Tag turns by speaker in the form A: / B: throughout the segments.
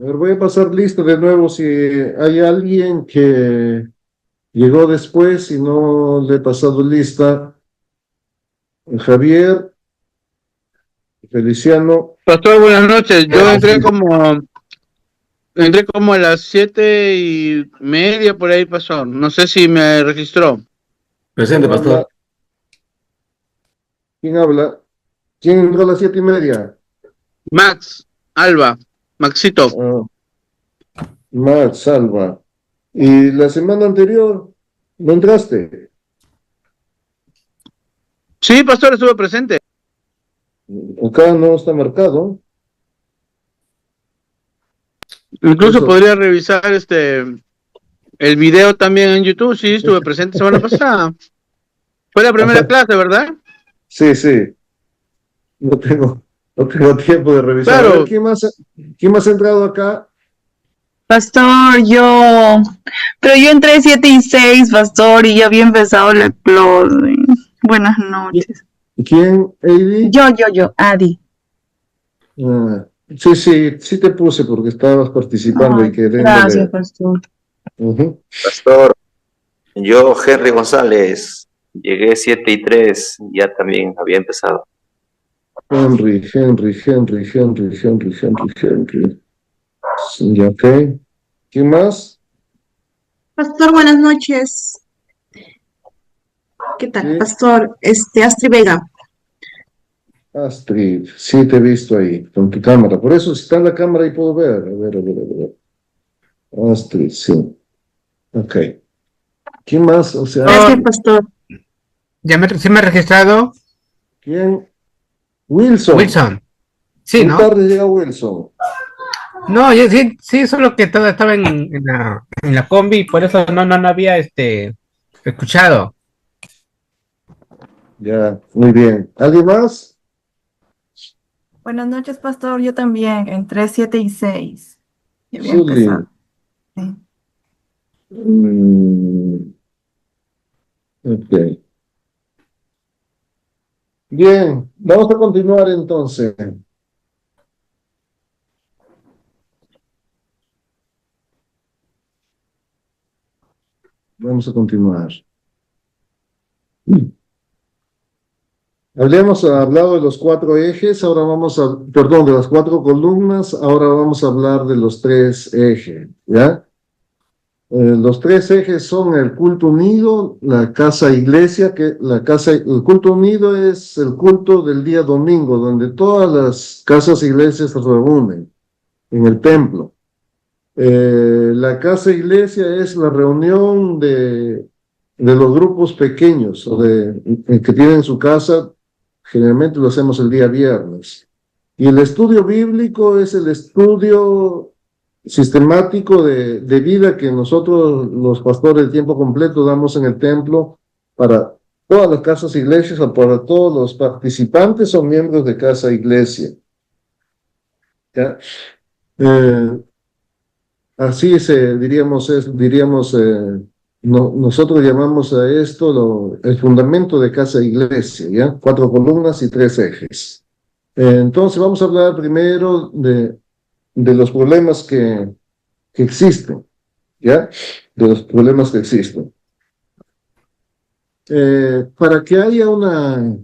A: A ver, voy a pasar lista de nuevo si hay alguien que llegó después y no le he pasado lista. Javier, Feliciano.
B: Pastor, buenas noches. Yo entré como a las 7:30 por ahí, pastor. No sé si me registró.
C: Presente,
A: ¿Quién
C: pastor.
A: habla? ¿Quién habla? ¿Quién entró a las 7:30?
B: Max, Alba, Maxito.
A: Max, Salva. ¿Y la semana anterior no entraste?
B: Sí, pastor, estuve presente.
A: Acá no está marcado.
B: Incluso
A: Eso.
B: podría revisar el video también en YouTube. Sí, estuve presente semana pasada. Fue la primera clase, ¿verdad?
A: Sí, sí. No tengo tiempo de revisar. A ver,
B: Claro.
A: ¿quién más ha entrado acá?
D: Pastor, pero yo entré 7:06, pastor, y ya había empezado el closing. Buenas noches.
A: ¿Quién, Heidi?
D: Yo, Adi.
A: Sí te puse porque estabas participando y queriendo
D: Gracias,
A: leer.
D: pastor.
E: Pastor, yo, Henry González, llegué 7:03, ya también había empezado.
A: Henry. Sí, ok. ¿Quién más?
F: Pastor, buenas noches. ¿Qué tal,
A: Sí.
F: pastor? Astrid Vega.
A: Astrid, sí te he visto ahí, con tu cámara. Por eso, si está en la cámara ahí puedo ver. A ver. Astrid, sí. Ok. ¿Quién más? O sea,
F: Gracias, pastor.
C: ¿Sí me he registrado?
A: ¿quién? Wilson.
C: Sí,
A: Muy
C: ¿no?
A: tarde llega Wilson.
C: No, sí, solo que todo estaba en la combi y por eso no había escuchado.
A: Ya, muy bien. ¿Alguien más?
G: Buenas noches, pastor. Yo también entré 7:06. Ya había
A: Zully.
G: empezado. Sí.
A: Ok. Bien, vamos a continuar entonces. Vamos a continuar. Habíamos hablado de los 4 ejes, ahora de las 4 columnas, ahora vamos a hablar de los 3 ejes, ¿ya? Los 3 ejes son el culto unido, la casa-iglesia, el culto unido es el culto del día domingo, donde todas las casas-iglesias se reúnen en el templo. La casa-iglesia es la reunión de los grupos pequeños o que tienen su casa. Generalmente lo hacemos el día viernes. Y el estudio bíblico es el estudio sistemático de vida que nosotros, los pastores de tiempo completo, damos en el templo para todas las casas iglesias o para todos los participantes o miembros de casa iglesia. ¿Ya? Así nosotros llamamos a esto el fundamento de casa iglesia, ¿ya? 4 columnas y 3 ejes. Entonces vamos a hablar primero de los problemas que existen, ¿ya? De los problemas que existen. Para que haya una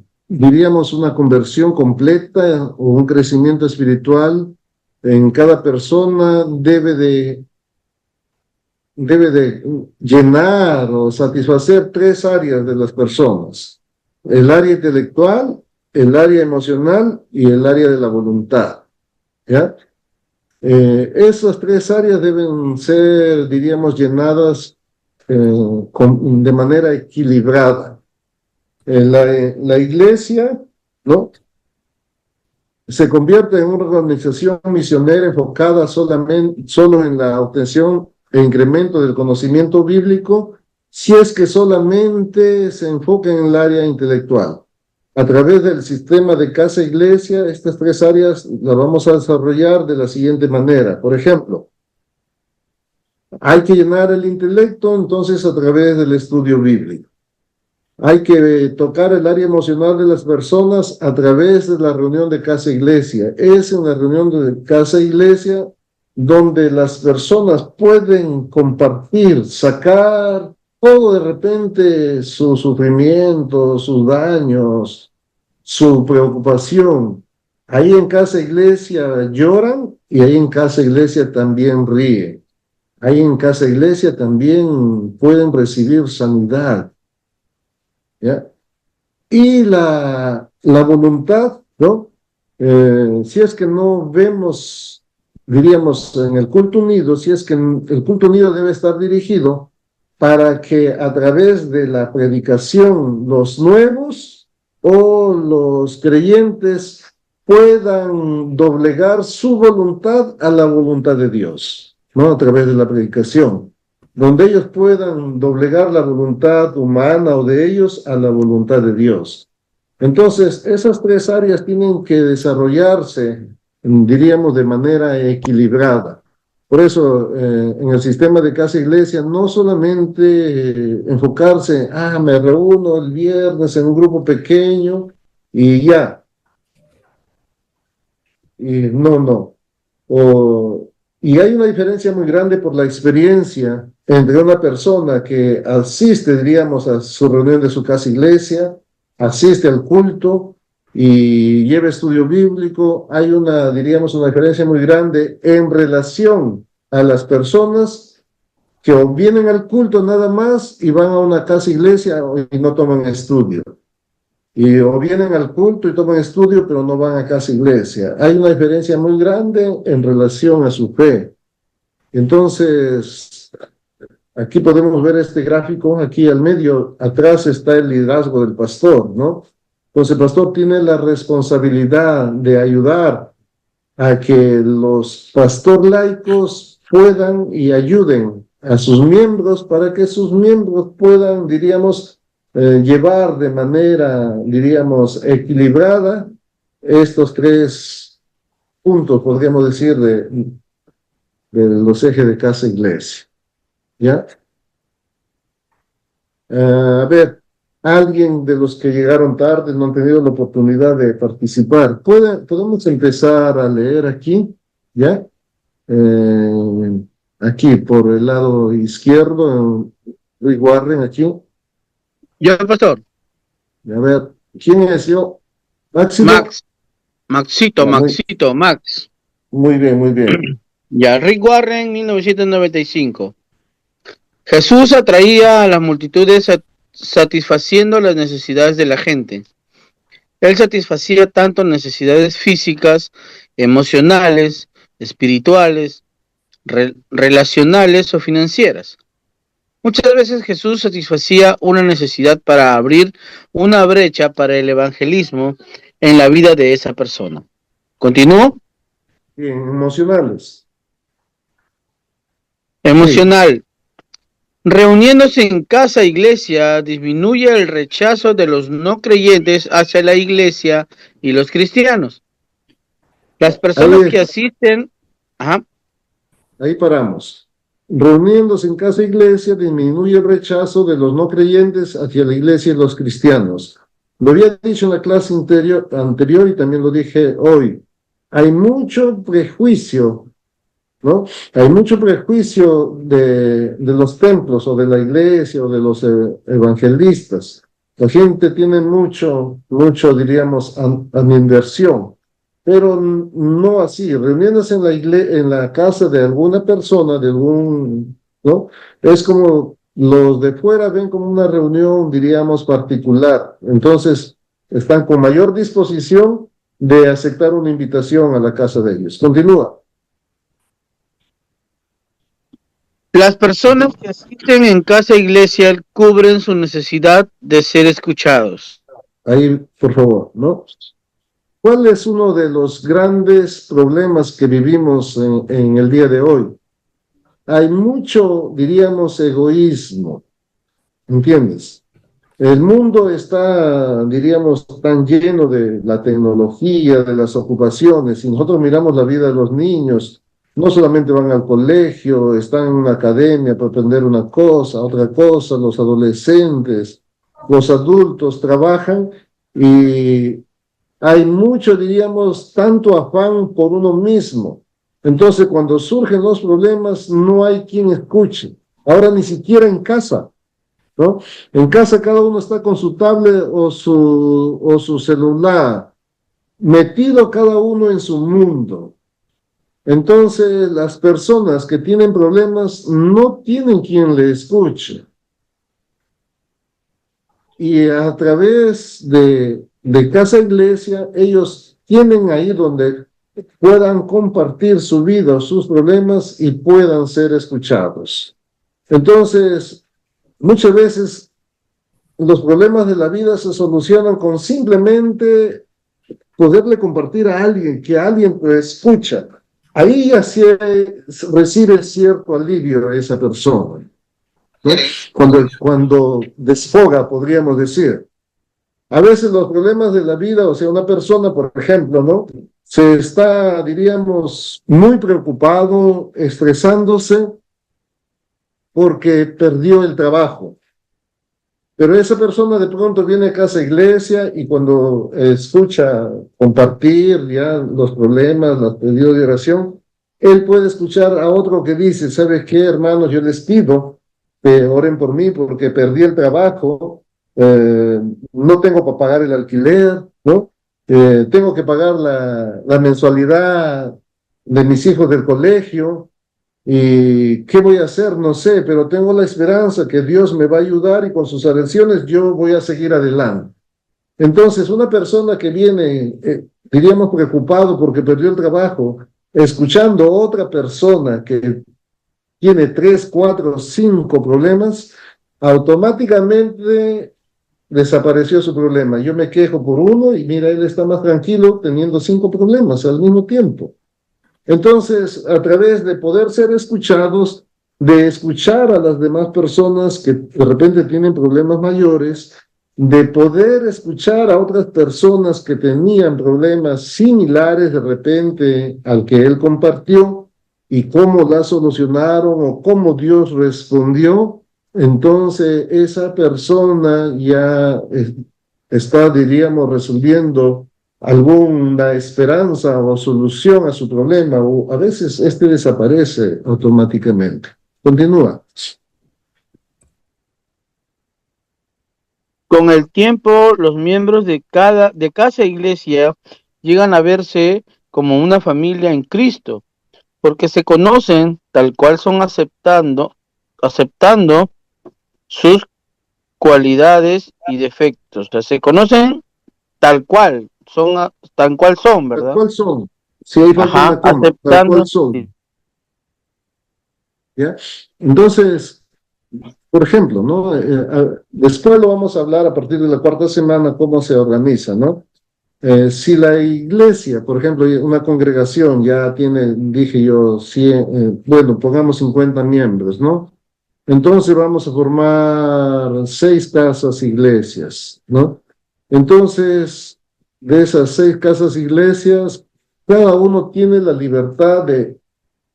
A: conversión completa o un crecimiento espiritual en cada persona debe de llenar o satisfacer 3 áreas de las personas: el área intelectual, el área emocional y el área de la voluntad, ¿ya? Esas 3 áreas deben ser, diríamos, llenadas de manera equilibrada. La iglesia, ¿no?, se convierte en una organización misionera enfocada solo en la obtención e incremento del conocimiento bíblico, si es que solamente se enfoca en el área intelectual. A través del sistema de casa-iglesia, estas 3 áreas las vamos a desarrollar de la siguiente manera. Por ejemplo, hay que llenar el intelecto, entonces, a través del estudio bíblico. Hay que tocar el área emocional de las personas a través de la reunión de casa-iglesia. Es en la reunión de casa-iglesia donde las personas pueden compartir, sacar todo de repente, su sufrimiento, sus daños, su preocupación. Ahí en casa iglesia lloran y ahí en casa iglesia también ríen. Ahí en casa iglesia también pueden recibir sanidad. ¿Ya? Y la voluntad, ¿no? Si es que no vemos, diríamos, en el culto unido, si es que el culto unido debe estar dirigido para que a través de la predicación los nuevos o los creyentes puedan doblegar su voluntad a la voluntad de Dios, ¿no? A través de la predicación, donde ellos puedan doblegar la voluntad humana o de ellos a la voluntad de Dios. Entonces, esas tres áreas tienen que desarrollarse, diríamos, de manera equilibrada. Por eso, en el sistema de casa iglesia, no solamente enfocarse, me reúno el viernes en un grupo pequeño y ya. Y no. Y hay una diferencia muy grande por la experiencia entre una persona que asiste, diríamos, a su reunión de su casa iglesia, asiste al culto y lleva estudio bíblico. Hay una, diríamos, una diferencia muy grande en relación a las personas que o vienen al culto nada más y van a una casa iglesia y no toman estudio. O vienen al culto y toman estudio, pero no van a casa iglesia. Hay una diferencia muy grande en relación a su fe. Entonces, aquí podemos ver este gráfico, aquí al medio, atrás está el liderazgo del pastor, ¿no? Entonces, el pastor tiene la responsabilidad de ayudar a que los pastor laicos puedan y ayuden a sus miembros para que sus miembros puedan, diríamos, llevar de manera, diríamos, equilibrada estos tres puntos, podríamos decir, de los ejes de casa iglesia. ¿Ya? A ver, alguien de los que llegaron tarde no han tenido la oportunidad de participar. Podemos empezar a leer aquí, ¿ya? Aquí por el lado izquierdo, Rick Warren, aquí.
B: Yo, pastor.
A: A ver, ¿quién es yo? ¿Máximo?
B: Maxito. Max.
A: Muy bien.
B: Ya, Rick Warren, 1995. Jesús atraía a las multitudes satisfaciendo las necesidades de la gente. Él satisfacía tanto necesidades físicas, emocionales, espirituales, relacionales o financieras. Muchas veces Jesús satisfacía una necesidad para abrir una brecha para el evangelismo en la vida de esa persona. ¿Continúo?
A: Bien, emocionales.
B: Emocional. Sí. Reuniéndose en casa iglesia disminuye el rechazo de los no creyentes hacia la iglesia y los cristianos. Las personas que asisten...
A: Ahí paramos. Reuniéndose en casa iglesia disminuye el rechazo de los no creyentes hacia la iglesia y los cristianos. Lo había dicho en la clase anterior y también lo dije hoy. Hay mucho prejuicio, ¿no? Hay mucho prejuicio de los templos o de la iglesia o de los evangelistas. La gente tiene mucho, diríamos, animadversión. Pero no así, reuniéndose en la casa de alguna persona, ¿no? Es como los de fuera ven como una reunión, diríamos, particular. Entonces, están con mayor disposición de aceptar una invitación a la casa de ellos. Continúa.
B: Las personas que asisten en casa iglesia cubren su necesidad de ser escuchados.
A: Ahí, por favor, ¿no? ¿Cuál es uno de los grandes problemas que vivimos en el día de hoy? Hay mucho, diríamos, egoísmo, ¿entiendes? El mundo está, diríamos, tan lleno de la tecnología, de las ocupaciones, y nosotros miramos la vida de los niños, no solamente van al colegio, están en una academia para aprender una cosa, otra cosa, los adolescentes, los adultos trabajan y hay mucho, diríamos, tanto afán por uno mismo, Entonces, cuando surgen los problemas, no hay quien escuche. Ahora ni siquiera en casa, ¿no? En casa cada uno está con su tablet o su celular, metido cada uno en su mundo. Entonces, las personas que tienen problemas no tienen quien le escuche. Y a través de Casa Iglesia, ellos tienen ahí donde puedan compartir su vida, sus problemas y puedan ser escuchados. Entonces, muchas veces los problemas de la vida se solucionan con simplemente poderle compartir a alguien, que alguien lo escucha. Ahí así recibe cierto alivio esa persona, ¿no? Cuando desfoga, podríamos decir. A veces los problemas de la vida, o sea, una persona, por ejemplo, ¿no? Se está, diríamos, muy preocupado, estresándose porque perdió el trabajo. Pero esa persona de pronto viene a Casa Iglesia y cuando escucha compartir ya los problemas, los pedidos de oración, él puede escuchar a otro que dice, ¿sabes qué, hermanos? Yo les pido que oren por mí porque perdí el trabajo, no tengo para pagar el alquiler, ¿no? Tengo que pagar la mensualidad de mis hijos del colegio. ¿Y qué voy a hacer? No sé, pero tengo la esperanza que Dios me va a ayudar y con sus oraciones yo voy a seguir adelante. Entonces, una persona que viene, diríamos, preocupado porque perdió el trabajo, escuchando a otra persona que tiene 3, 4, 5 problemas, automáticamente desapareció su problema. Yo me quejo por uno y mira, él está más tranquilo teniendo 5 problemas al mismo tiempo. Entonces, a través de poder ser escuchados, de escuchar a las demás personas que de repente tienen problemas mayores, de poder escuchar a otras personas que tenían problemas similares de repente al que él compartió y cómo la solucionaron o cómo Dios respondió, entonces esa persona ya está, diríamos, resolviendo alguna esperanza o solución a su problema, o a veces este desaparece automáticamente. Continúa.
B: Con el tiempo, los miembros de Casa Iglesia llegan a verse como una familia en Cristo, porque se conocen tal cual son aceptando sus cualidades y defectos. O sea, se conocen tal cual son, ¿verdad?
A: Tal cual son. Si hay falta una coma, tal cual son. ¿Ya? Entonces, por ejemplo, ¿no? Después lo vamos a hablar a partir de la 4ª semana cómo se organiza, ¿no? Si la iglesia, por ejemplo, una congregación ya tiene, dije yo, 100, bueno, pongamos 50 miembros, ¿no? Entonces vamos a formar 6 casas iglesias, ¿no? Entonces, de esas 6 casas iglesias, cada uno tiene la libertad de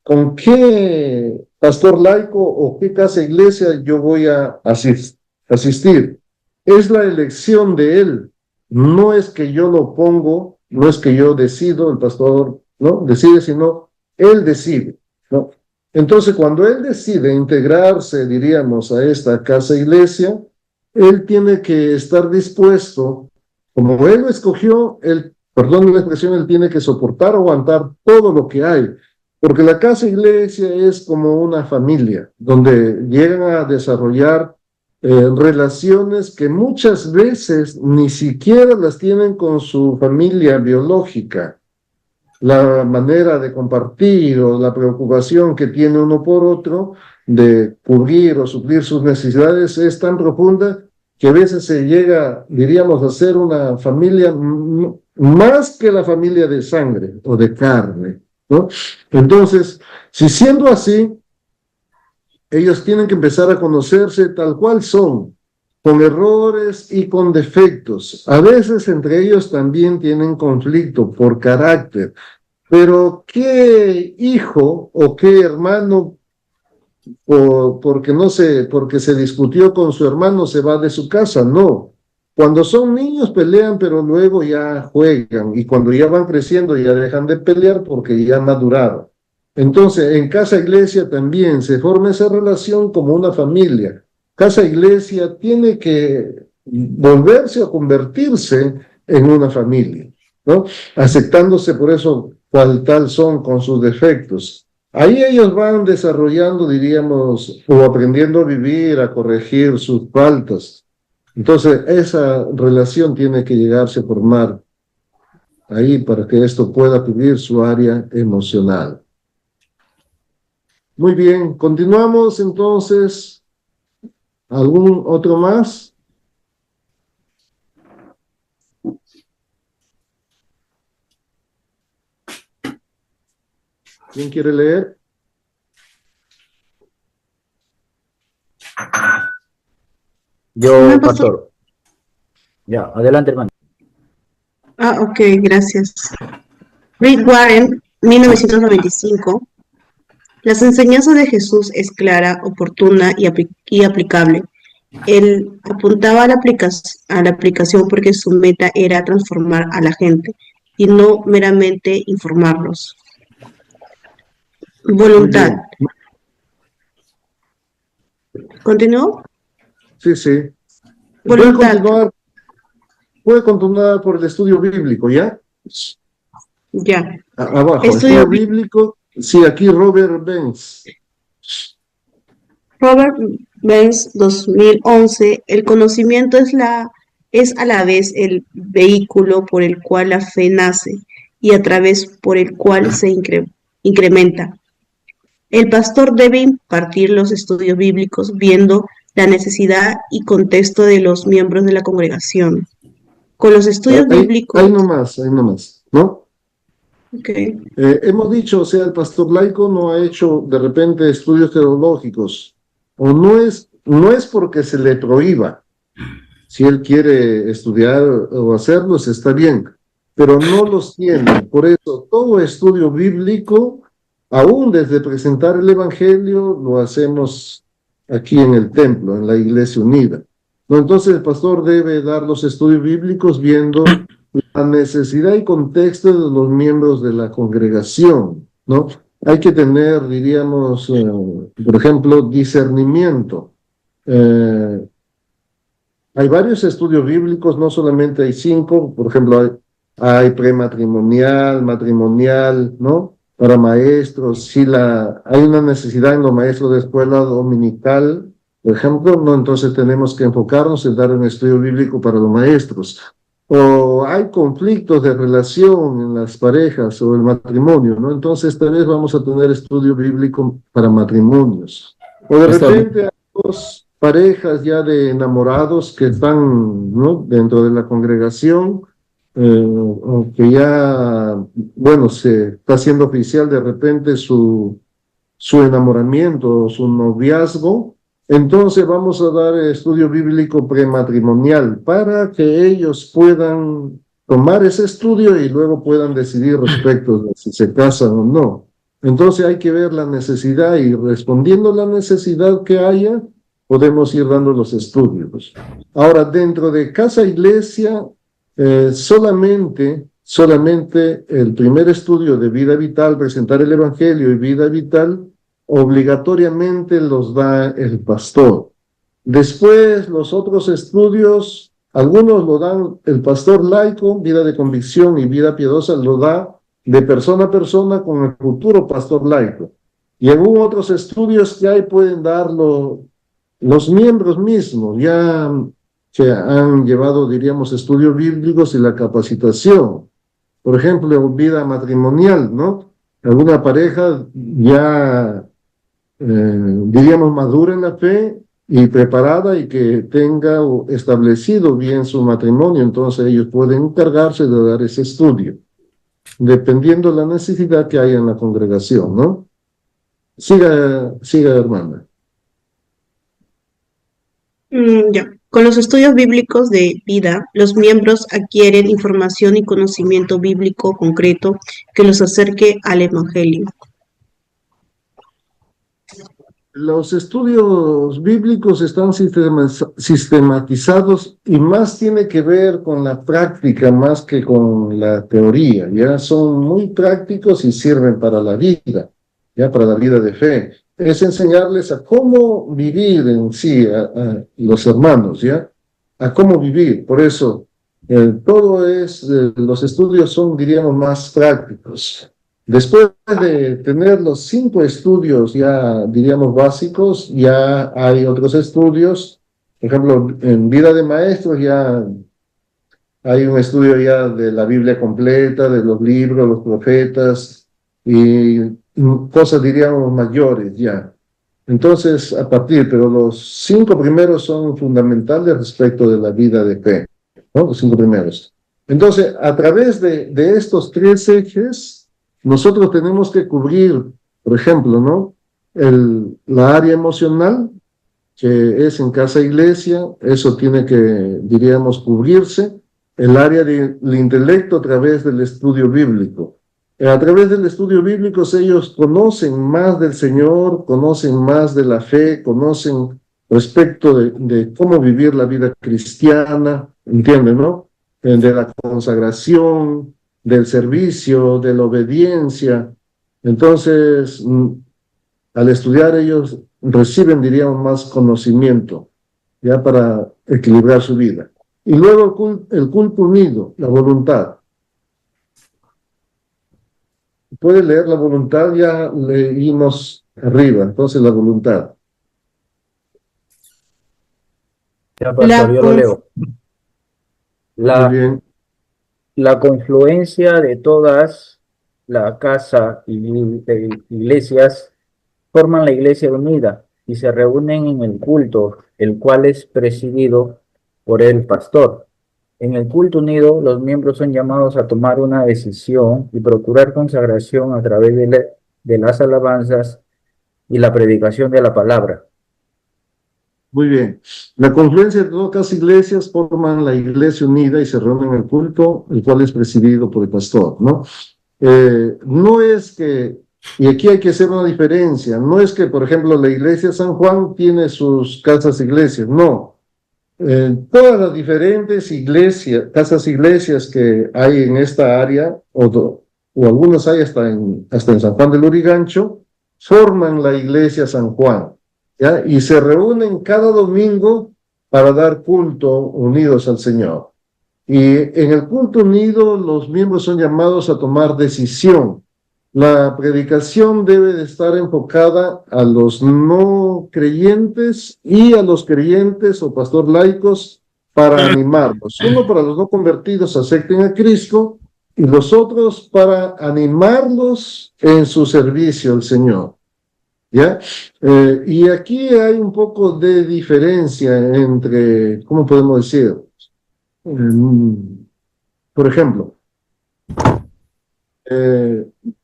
A: con qué pastor laico o qué casa iglesia yo voy a asistir. Es la elección de él. No es que yo lo pongo, no es que yo decido, el pastor no decide, sino él decide, ¿no? Entonces, cuando él decide integrarse, diríamos, a esta casa iglesia, él tiene que estar dispuesto, como él lo escogió, perdón la expresión, él tiene que soportar, aguantar todo lo que hay, porque la casa iglesia es como una familia, donde llegan a desarrollar relaciones que muchas veces ni siquiera las tienen con su familia biológica. La manera de compartir o la preocupación que tiene uno por otro de cubrir o suplir sus necesidades es tan profunda que a veces se llega, diríamos, a ser una familia más que la familia de sangre o de carne, ¿no? Entonces, si siendo así, ellos tienen que empezar a conocerse tal cual son, con errores y con defectos. A veces entre ellos también tienen conflicto por carácter, pero ¿qué hijo o qué hermano, porque se discutió con su hermano, se va de su casa? No. Cuando son niños pelean, pero luego ya juegan, y cuando ya van creciendo ya dejan de pelear porque ya maduraron. Entonces, en casa iglesia también se forma esa relación como una familia. Casa iglesia tiene que volverse o convertirse en una familia, ¿no? Aceptándose por eso cual tal son con sus defectos. Ahí ellos van desarrollando, diríamos, o aprendiendo a vivir, a corregir sus faltas. Entonces, esa relación tiene que llegarse a formar ahí para que esto pueda cubrir su área emocional. Muy bien, continuamos entonces. ¿Algún otro más? ¿Quién quiere leer?
H: Yo, pastor. Ya, adelante, hermano.
F: Ok, gracias. Rick Warren, 1995. Las enseñanzas de Jesús es clara, oportuna y aplicable. Él apuntaba a a la aplicación porque su meta era transformar a la gente y no meramente informarlos. Voluntad. ¿Continúo?
A: Sí, sí.
F: Voluntad.
A: Puede continuar por el estudio bíblico, ¿ya?
F: Ya.
A: Abajo, estudio bíblico. Sí, aquí Robert Benz.
F: Robert Benz, 2011. El conocimiento es a la vez el vehículo por el cual la fe nace y a través por el cual se incrementa. El pastor debe impartir los estudios bíblicos viendo la necesidad y contexto de los miembros de la congregación. Con los estudios bíblicos...
A: Ahí nomás, ¿no?
F: Okay.
A: Hemos dicho, o sea, el pastor laico no ha hecho de repente estudios teológicos, o no es porque se le prohíba. Si él quiere estudiar o hacerlos, está bien, pero no los tiene. Por eso, todo estudio bíblico, aún desde presentar el Evangelio, lo hacemos aquí en el templo, en la Iglesia Unida. ¿No? Entonces, el pastor debe dar los estudios bíblicos viendo la necesidad y contexto de los miembros de la congregación, ¿no? Hay que tener, diríamos, por ejemplo, discernimiento. Hay varios estudios bíblicos, no solamente hay 5, por ejemplo, hay prematrimonial, matrimonial, ¿no? Para maestros, si hay una necesidad en los maestros de escuela dominical, por ejemplo, ¿no? Entonces tenemos que enfocarnos en dar un estudio bíblico para los maestros. O hay conflictos de relación en las parejas o el matrimonio, ¿no? Entonces tal vez vamos a tener estudio bíblico para matrimonios. O de repente hay dos parejas ya de enamorados que están, ¿no? Dentro de la congregación, que ya, bueno, se está haciendo oficial de repente su enamoramiento, su noviazgo. Entonces vamos a dar estudio bíblico prematrimonial para que ellos puedan tomar ese estudio y luego puedan decidir respecto de si se casan o no. Entonces hay que ver la necesidad y respondiendo a la necesidad que haya, podemos ir dando los estudios. Ahora, dentro de casa iglesia, solamente el primer estudio de vida vital, presentar el Evangelio y vida vital, obligatoriamente los da el pastor. Después, los otros estudios, algunos lo dan el pastor laico, vida de convicción y vida piadosa, lo da de persona a persona con el futuro pastor laico. Y en otros estudios que hay pueden darlo los miembros mismos, ya que han llevado, diríamos, estudios bíblicos y la capacitación. Por ejemplo, vida matrimonial, ¿no? Alguna pareja ya diríamos, madura en la fe y preparada y que tenga establecido bien su matrimonio, entonces ellos pueden encargarse de dar ese estudio, dependiendo de la necesidad que haya en la congregación, ¿no? Siga, hermana.
F: Ya. Con los estudios bíblicos de vida, los miembros adquieren información y conocimiento bíblico concreto que los acerque al Evangelio.
A: Los estudios bíblicos están sistematizados y más tiene que ver con la práctica más que con la teoría. Ya son muy prácticos y sirven para la vida. ya para la vida de fe. Es enseñarles a cómo vivir en sí, a los hermanos, ya, a cómo vivir. Por eso, todo es, los estudios son, diríamos, más prácticos. Después de tener los 5 estudios ya, diríamos, básicos, ya hay otros estudios. Por ejemplo, en vida de maestros ya hay un estudio ya de la Biblia completa, de los libros, los profetas y cosas, diríamos, mayores ya. Entonces, pero los 5 primeros son fundamentales respecto de la vida de fe, ¿no? Los 5 primeros. Entonces, a través de estos 3 ejes, nosotros tenemos que cubrir, por ejemplo, ¿no? La área emocional, que es en casa iglesia, eso tiene que, diríamos, cubrirse. El área del intelecto a través del estudio bíblico. A través del estudio bíblico ellos conocen más del Señor, conocen más de la fe, conocen respecto de cómo vivir la vida cristiana, ¿entienden, no? De la consagración, del servicio, de la obediencia. Entonces, al estudiar ellos reciben, diríamos, más conocimiento, ya para equilibrar su vida. Y luego el culto unido, la voluntad. Puede leer la voluntad, ya leímos arriba, entonces la voluntad.
H: Ya, pastor, yo lo leo.
A: Muy bien.
H: La confluencia de todas la casa y iglesias forman la iglesia unida y se reúnen en el culto, el cual es presidido por el pastor. En el culto unido, los miembros son llamados a tomar una decisión y procurar consagración a través de las alabanzas y la predicación de la palabra.
A: Muy bien. La confluencia de todas las iglesias forman la iglesia unida y se reúnen en el culto, el cual es presidido por el pastor, ¿no? No es que, y aquí hay que hacer una diferencia, no es que, por ejemplo, la iglesia San Juan tiene sus casas iglesias, no. Todas las diferentes iglesias, casas iglesias que hay en esta área, o algunas hay hasta en San Juan del Lurigancho, forman la iglesia San Juan, ¿ya? Y se reúnen cada domingo para dar culto unidos al Señor. Y en el culto unido los miembros son llamados a tomar decisión. La predicación debe de estar enfocada a los no creyentes y a los creyentes o pastor laicos para animarlos. Uno para los no convertidos acepten a Cristo y los otros para animarlos en su servicio al Señor. ¿Ya? Y aquí hay un poco de diferencia entre, ¿cómo podemos decir? Por ejemplo,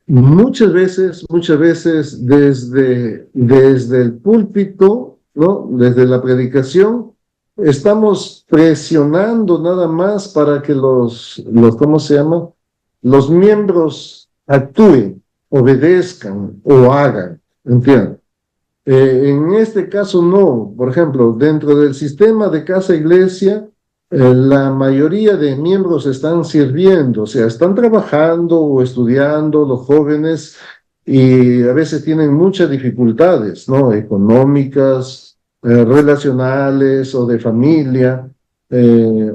A: muchas veces desde el púlpito, ¿no? Desde la predicación, estamos presionando nada más para que ¿cómo se llama? Los miembros actúen, obedezcan o hagan, ¿entienden? En este caso no. Por ejemplo, dentro del sistema de casa-iglesia, la mayoría de miembros están sirviendo, o sea, están trabajando o estudiando, los jóvenes, y a veces tienen muchas dificultades, ¿no? Económicas, relacionales o de familia,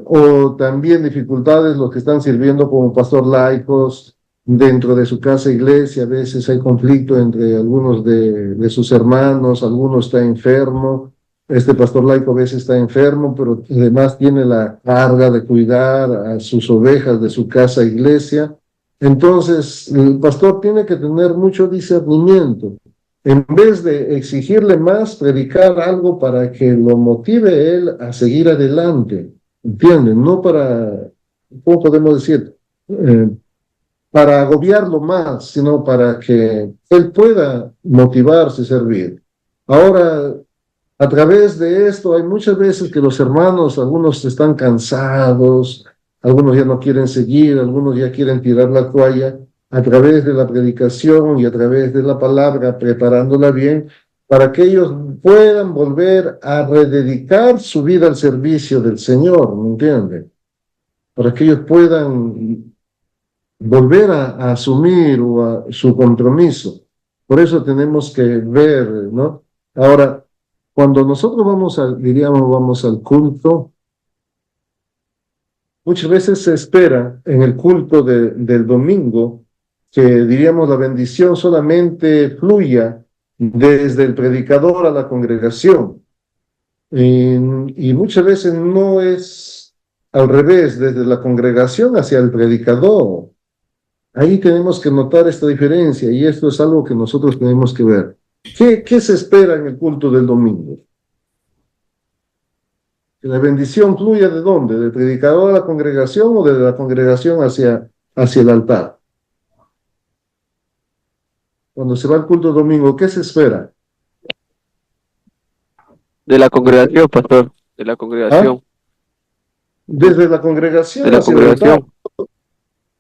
A: o también dificultades los que están sirviendo como pastor laicos dentro de su casa iglesia. A veces hay conflicto entre algunos de sus hermanos, alguno está enfermo. Este pastor laico a veces está enfermo, pero además tiene la carga de cuidar a sus ovejas de su casa iglesia. Entonces, el pastor tiene que tener mucho discernimiento. En vez de exigirle más, predicar algo para que lo motive él a seguir adelante. ¿Entienden? No para, ¿cómo podemos decir? Para agobiarlo más, sino para que él pueda motivarse a servir. Ahora, a través de esto hay muchas veces que los hermanos, algunos están cansados, algunos ya no quieren seguir, algunos ya quieren tirar la toalla. A través de la predicación y a través de la palabra, preparándola bien, para que ellos puedan volver a rededicar su vida al servicio del Señor, ¿me entienden? Para que ellos puedan volver a asumir su compromiso. Por eso tenemos que ver, ¿no? Ahora, cuando nosotros vamos al culto, muchas veces se espera en el culto del domingo que, diríamos, la bendición solamente fluya desde el predicador a la congregación. Y muchas veces no es al revés, desde la congregación hacia el predicador. Ahí tenemos que notar esta diferencia y esto es algo que nosotros tenemos que ver. ¿Qué se espera en el culto del domingo? ¿Que la bendición fluya de dónde? ¿Del predicador a la congregación o de la congregación hacia el altar? Cuando se va al culto del domingo, ¿qué se espera?
I: De la congregación, pastor, de la congregación.
A: Desde la congregación
I: De la
A: hacia el altar.
I: congregación.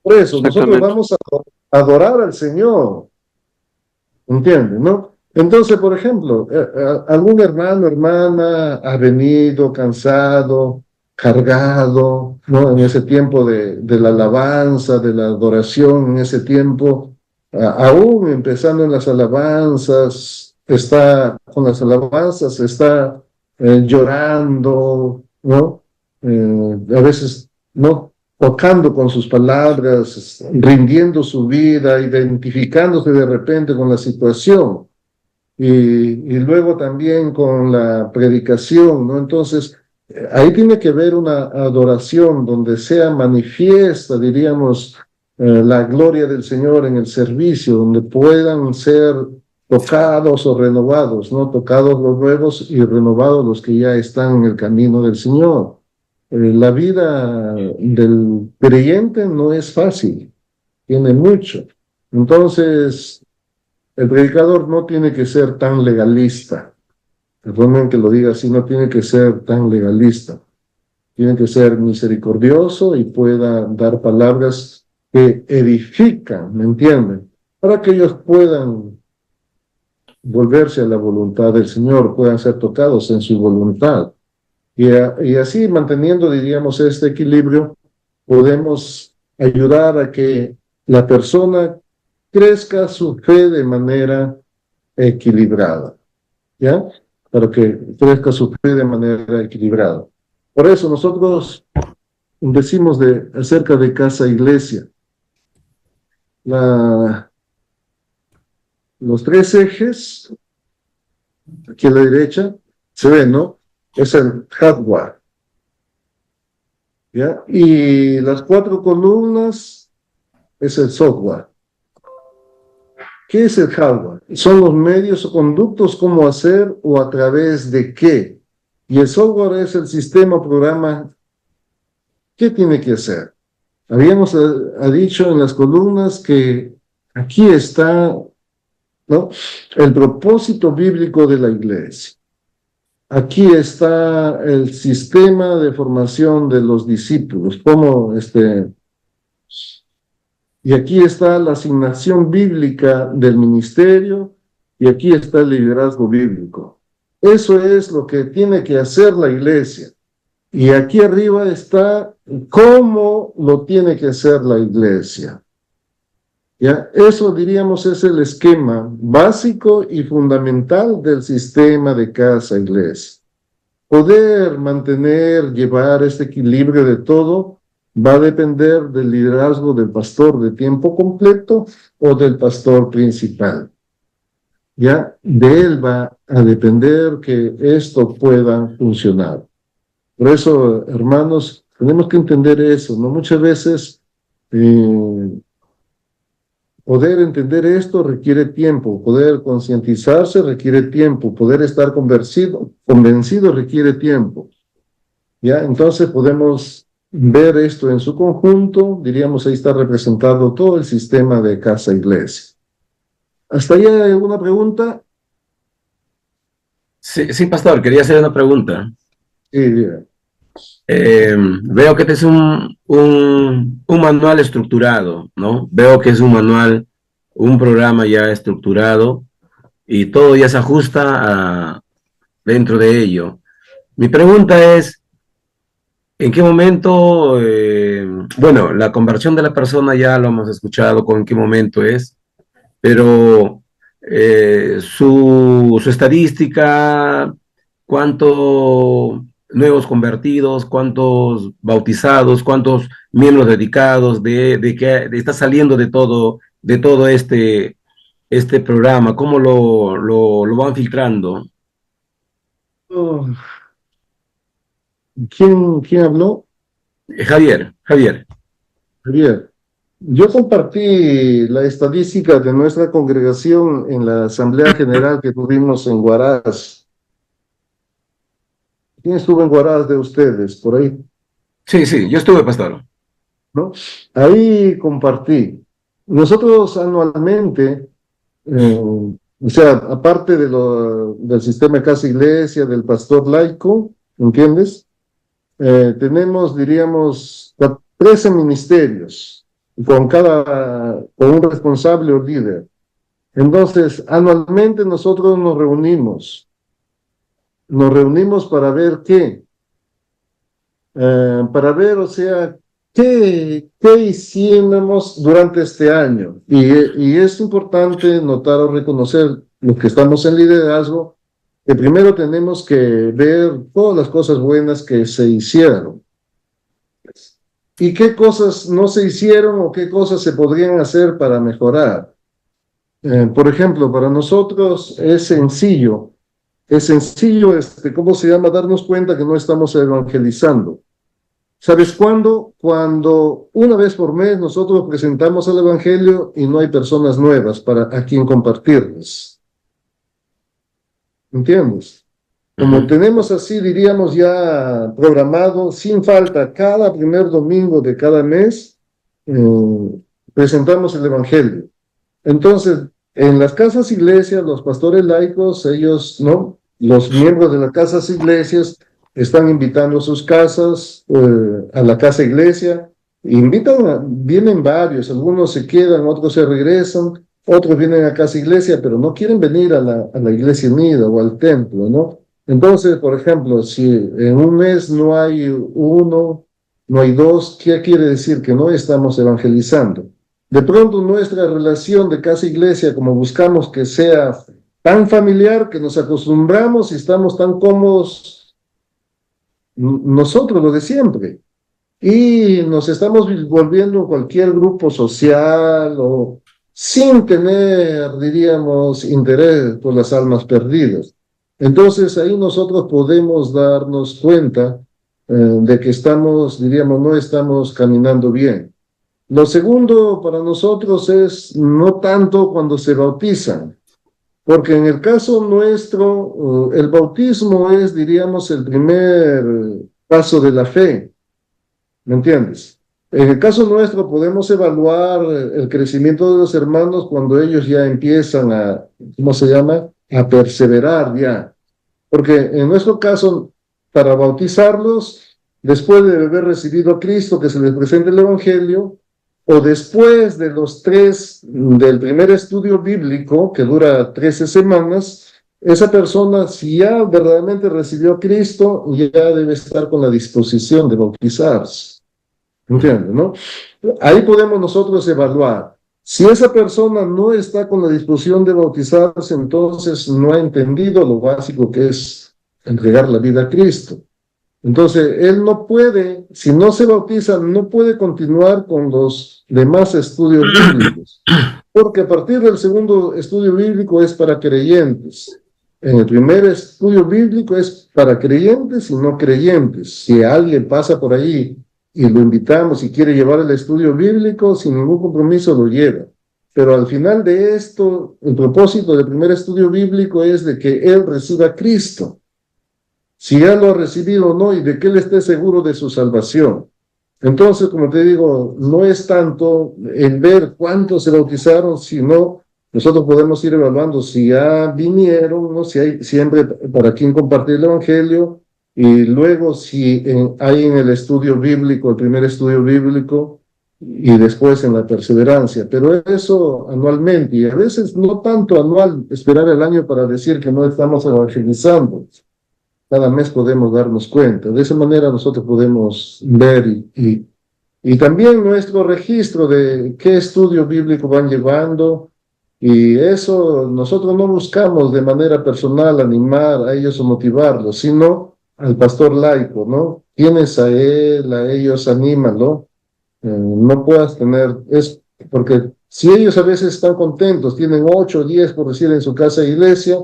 A: Por eso, nosotros vamos a adorar al Señor. ¿Entienden, no? Entonces, por ejemplo, algún hermano, hermana ha venido cansado, cargado, ¿no? En ese tiempo de la alabanza, de la adoración, en ese tiempo, aún empezando en las alabanzas, está llorando, ¿no? A veces, ¿no? Tocando con sus palabras, rindiendo su vida, identificándose de repente con la situación y luego también con la predicación, ¿no? Entonces, ahí tiene que haber una adoración donde sea manifiesta, diríamos, la gloria del Señor en el servicio, donde puedan ser tocados o renovados, ¿no? Tocados los nuevos y renovados los que ya están en el camino del Señor. La vida del creyente no es fácil, tiene mucho. Entonces, el predicador no tiene que ser tan legalista. Perdónenme que lo diga así, no tiene que ser tan legalista. Tiene que ser misericordioso y pueda dar palabras que edifican, ¿me entienden? Para que ellos puedan volverse a la voluntad del Señor, puedan ser tocados en su voluntad. Y así, manteniendo, diríamos, este equilibrio, podemos ayudar a que la persona crezca su fe de manera equilibrada, ¿ya? Para que crezca su fe de manera equilibrada. Por eso nosotros decimos acerca de casa iglesia. Los tres ejes, aquí a la derecha, se ven, ¿no? Es el hardware, ¿ya? Y las 4 columnas es el software. ¿Qué es el hardware? Son los medios o conductos, cómo hacer o a través de qué. Y el software es el sistema o programa. ¿Qué tiene que hacer? Habíamos dicho en las columnas que aquí está, ¿no?, el propósito bíblico de la iglesia. Aquí está el sistema de formación de los discípulos, y aquí está la asignación bíblica del ministerio, y aquí está el liderazgo bíblico. Eso es lo que tiene que hacer la iglesia. Y aquí arriba está cómo lo tiene que hacer la iglesia. ¿Ya? Eso, diríamos, es el esquema básico y fundamental del sistema de casa iglesia. Poder mantener, llevar este equilibrio de todo va a depender del liderazgo del pastor de tiempo completo o del pastor principal. Ya de él va a depender que esto pueda funcionar. Por eso, hermanos, tenemos que entender eso, ¿no? Muchas veces poder entender esto requiere tiempo, poder concientizarse requiere tiempo, poder estar convencido requiere tiempo. ¿Ya? Entonces podemos ver esto en su conjunto, diríamos, ahí está representado todo el sistema de casa iglesia. ¿Hasta ahí hay alguna pregunta?
J: Sí, pastor, quería hacer una pregunta.
A: Sí, bien.
J: Veo que este es un manual estructurado, ¿no? Veo que es un manual, un programa ya estructurado y todo ya se ajusta dentro de ello. Mi pregunta es, ¿en qué momento, bueno, la conversión de la persona ya lo hemos escuchado, con qué momento es, pero su estadística, cuántos nuevos convertidos, cuántos bautizados, cuántos miembros dedicados, de está saliendo de todo este programa, cómo lo van filtrando.
A: Oh, ¿quién habló?
J: Javier.
A: Javier. Yo compartí la estadística de nuestra congregación en la Asamblea General que tuvimos en Huaraz. ¿Quién estuvo en Huaraz de ustedes? Por ahí,
J: Sí, yo estuve, pastor.
A: ¿no? Ahí compartí. Nosotros anualmente, o sea, aparte del sistema de casa iglesia, del pastor laico, ¿entiendes? Tenemos, diríamos, 13 ministerios, con un responsable o líder. Entonces, anualmente nosotros nos reunimos para ver para ver, o sea, qué hicimos durante este año. Y es importante notar o reconocer los que estamos en liderazgo, que primero tenemos que ver todas las cosas buenas que se hicieron. ¿Y qué cosas no se hicieron o qué cosas se podrían hacer para mejorar? Por ejemplo, para nosotros es sencillo, ¿cómo se llama? Darnos cuenta que no estamos evangelizando. ¿Sabes cuándo? Cuando una vez por mes nosotros presentamos el Evangelio y no hay personas nuevas a quien compartirles. ¿Entiendes? Como tenemos así, diríamos, ya programado, sin falta, cada primer domingo de cada mes, presentamos el Evangelio. Entonces, en las casas iglesias, los pastores laicos, ellos, ¿no? Los miembros de las casas iglesias están invitando a sus casas, a la casa iglesia, vienen varios, algunos se quedan, otros se regresan, otros vienen a casa iglesia, pero no quieren venir a la iglesia unida o al templo, ¿no? Entonces, por ejemplo, si en un mes no hay uno, no hay dos, ¿qué quiere decir? Que no estamos evangelizando. De pronto nuestra relación de casa iglesia, como buscamos que sea tan familiar, que nos acostumbramos y estamos tan cómodos nosotros, lo de siempre, y nos estamos volviendo cualquier grupo social o sin tener, diríamos, interés por las almas perdidas. Entonces ahí nosotros podemos darnos cuenta de que estamos, diríamos, no estamos caminando bien. Lo segundo para nosotros es no tanto cuando se bautizan, porque en el caso nuestro, el bautismo es, diríamos, el primer paso de la fe, ¿me entiendes? En el caso nuestro podemos evaluar el crecimiento de los hermanos cuando ellos ya empiezan ¿cómo se llama? A perseverar ya. Porque en nuestro caso, para bautizarlos, después de haber recibido a Cristo, que se les presente el Evangelio, o después de los 3 del primer estudio bíblico, que dura 13 semanas, esa persona, si ya verdaderamente recibió a Cristo, ya debe estar con la disposición de bautizarse. ¿Entiendes, no? Ahí podemos nosotros evaluar. Si esa persona no está con la disposición de bautizarse, entonces no ha entendido lo básico que es entregar la vida a Cristo. Entonces, él no puede, si no se bautiza, no puede continuar con los demás estudios bíblicos, porque a partir del segundo estudio bíblico es para creyentes. En el primer estudio bíblico es para creyentes y no creyentes. Si alguien pasa por ahí y lo invitamos y quiere llevar el estudio bíblico, sin ningún compromiso lo lleva. Pero al final de esto, el propósito del primer estudio bíblico es de que él reciba a Cristo. Si ya lo ha recibido o no, y de que él esté seguro de su salvación. Entonces, como te digo, no es tanto en ver cuántos se bautizaron, sino nosotros podemos ir evaluando si ya vinieron, ¿no? Si hay siempre para quien compartir el Evangelio, y luego si hay en el estudio bíblico, el primer estudio bíblico, y después en la perseverancia. Pero eso anualmente, y a veces no tanto anual, esperar el año para decir que no estamos evangelizando. Cada mes podemos darnos cuenta. De esa manera nosotros podemos ver y también nuestro registro de qué estudio bíblico van llevando Y eso nosotros no buscamos de manera personal animar a ellos o motivarlos, sino al pastor laico, ¿no? Tienes a él, a ellos, anímalo. No puedas tener, es porque si ellos a veces están contentos, tienen 8 o 10 por decir en su casa e iglesia,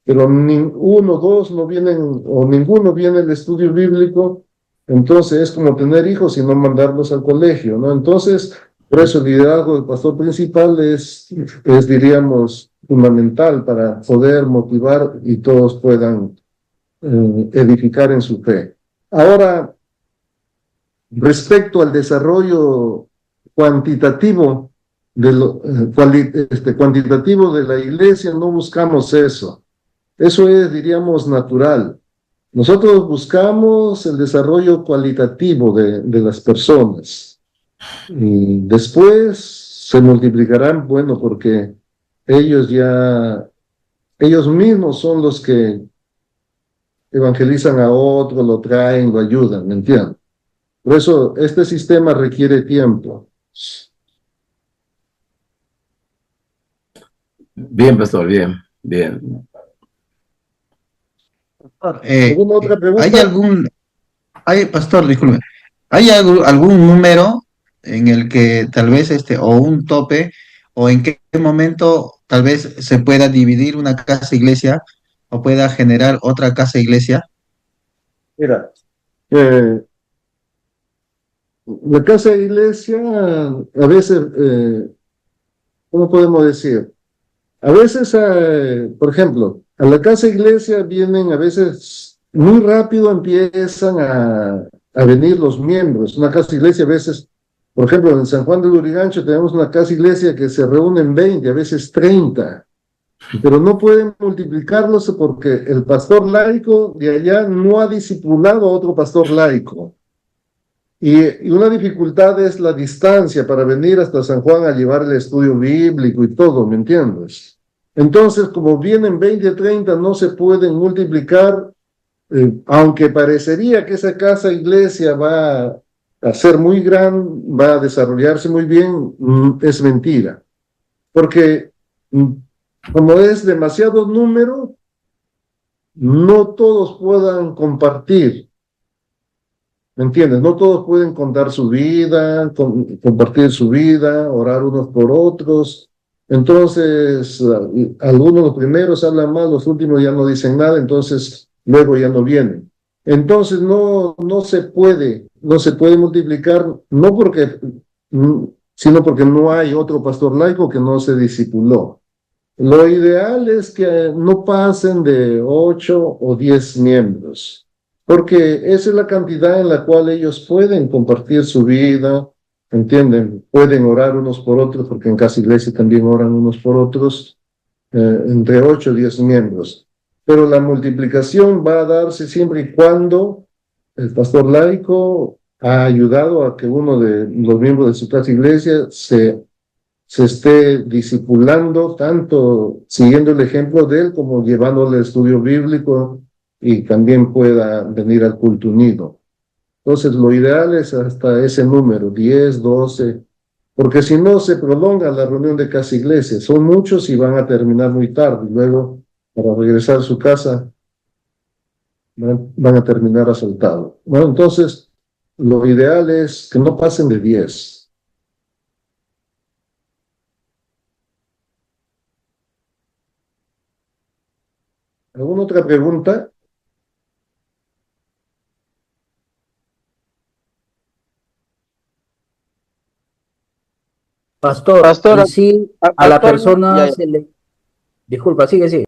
A: pero uno, dos no vienen o ninguno viene al estudio bíblico, entonces es como tener hijos y no mandarlos al colegio, ¿no? Entonces, por eso el liderazgo del pastor principal es diríamos, fundamental para poder motivar y todos puedan edificar en su fe. Ahora, respecto al desarrollo cuantitativo cuantitativo de la iglesia, no buscamos eso. Eso es, diríamos, natural. Nosotros buscamos el desarrollo cualitativo de las personas. Y después se multiplicarán, bueno, porque ellos mismos son los que evangelizan a otro, lo traen, lo ayudan, ¿me entiendes? Por eso este sistema requiere tiempo.
J: Bien, pastor, bien, bien.
A: ¿Alguna otra pregunta?
K: Pastor, disculpe, ¿hay algún número en el que tal vez o un tope, o en qué momento tal vez se pueda dividir una casa iglesia o pueda generar otra casa iglesia?
A: Mira, la casa iglesia, a veces, ¿cómo podemos decir? A veces, por ejemplo, a la casa iglesia vienen a veces, muy rápido empiezan a venir los miembros. Una casa iglesia a veces, por ejemplo, en San Juan de Lurigancho tenemos una casa iglesia que se reúnen 20, a veces 30, pero no pueden multiplicarlos porque el pastor laico de allá no ha discipulado a otro pastor laico. Y una dificultad es la distancia para venir hasta San Juan a llevar el estudio bíblico y todo, ¿me entiendes? Entonces, como vienen 20, 30, no se pueden multiplicar, aunque parecería que esa casa iglesia va a ser muy grande, va a desarrollarse muy bien, es mentira. Porque como es demasiado número, no todos puedan compartir. ¿Me entiendes? No todos pueden contar su vida, compartir su vida, orar unos por otros. Entonces, algunos los primeros hablan más, los últimos ya no dicen nada, entonces luego ya no vienen. Entonces no se puede multiplicar, no porque, sino porque no hay otro pastor laico que no se discipuló. Lo ideal es que no pasen de 8 o 10 miembros, porque esa es la cantidad en la cual ellos pueden compartir su vida, ¿entienden? Pueden orar unos por otros, porque en casa iglesia también oran unos por otros, entre 8 o 10 miembros. Pero la multiplicación va a darse siempre y cuando el pastor laico ha ayudado a que uno de los miembros de su casa iglesia se esté discipulando, tanto siguiendo el ejemplo de él como llevándole al estudio bíblico y también pueda venir al culto unido. Entonces, lo ideal es hasta ese número, 10, 12, porque si no se prolonga la reunión de casa iglesia. Son muchos y van a terminar muy tarde. Y luego, para regresar a su casa, van a terminar asaltados. Bueno, entonces, lo ideal es que no pasen de 10. ¿Alguna otra pregunta?
H: Pastor,
B: Pastor,
H: y si a la
B: actualmente,
H: persona se le... Disculpa, sigue.